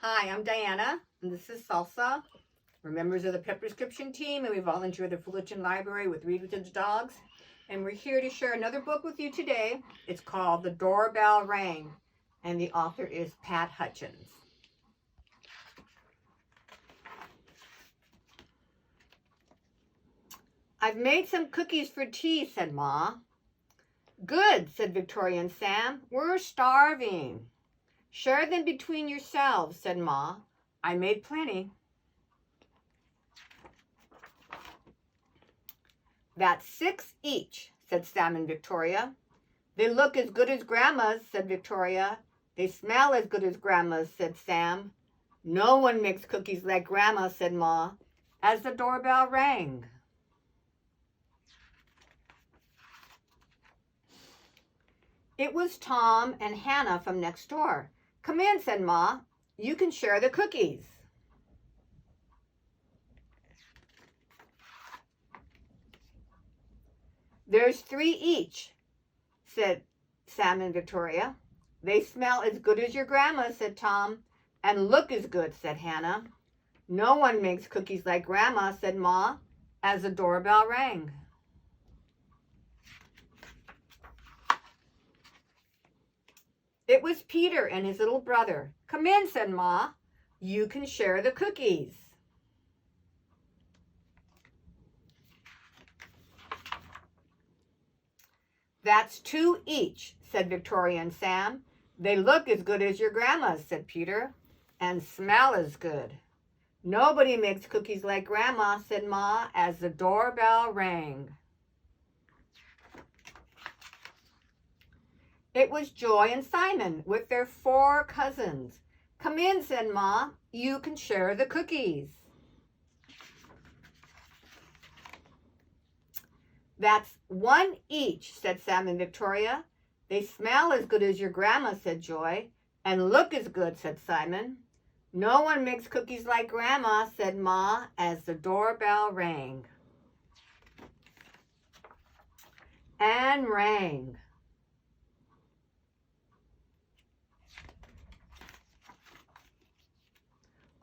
Hi, I'm Diana, and this is Salsa. We're members of the Pet Prescription team, and we volunteer at the Fullerton Library with Read With the Dogs. And we're here to share another book with you today. It's called The Doorbell Rang, and the author is Pat Hutchins. I've made some cookies for tea, said Ma. Good, said Victoria and Sam. We're starving. Share them between yourselves, said Ma. I made plenty. That's 6 each, said Sam and Victoria. They look as good as Grandma's, said Victoria. They smell as good as Grandma's, said Sam. No one makes cookies like Grandma, said Ma, as the doorbell rang. It was Tom and Hannah from next door. Come in, said Ma. You can share the cookies. There's 3 each, said Sam and Victoria. They smell as good as your grandma, said Tom, and look as good, said Hannah. No one makes cookies like Grandma, said Ma, as the doorbell rang. It was Peter and his little brother. Come in, said Ma. You can share the cookies. That's 2 each, said Victoria and Sam. They look as good as your grandma's, said Peter, and smell as good. Nobody makes cookies like Grandma, said Ma, as the doorbell rang. It was Joy and Simon with their 4 cousins. Come in, said Ma. You can share the cookies. That's 1 each, said Sam and Victoria. They smell as good as your grandma, said Joy, and look as good, said Simon. No one makes cookies like Grandma, said Ma, as the doorbell rang. And rang.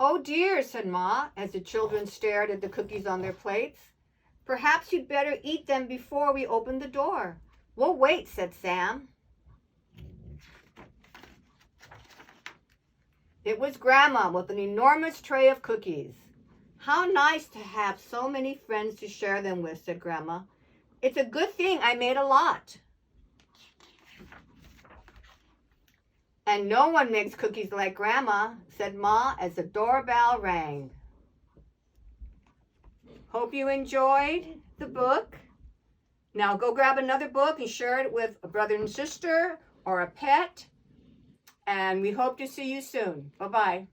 Oh dear, said Ma, as the children stared at the cookies on their plates. Perhaps you'd better eat them before we open the door. We'll wait, said Sam. It was Grandma with an enormous tray of cookies. How nice to have so many friends to share them with, said Grandma. It's a good thing I made a lot. And no one makes cookies like Grandma, said Ma, as the doorbell rang. Hope you enjoyed the book. Now go grab another book and share it with a brother and sister or a pet. And we hope to see you soon. Bye-bye.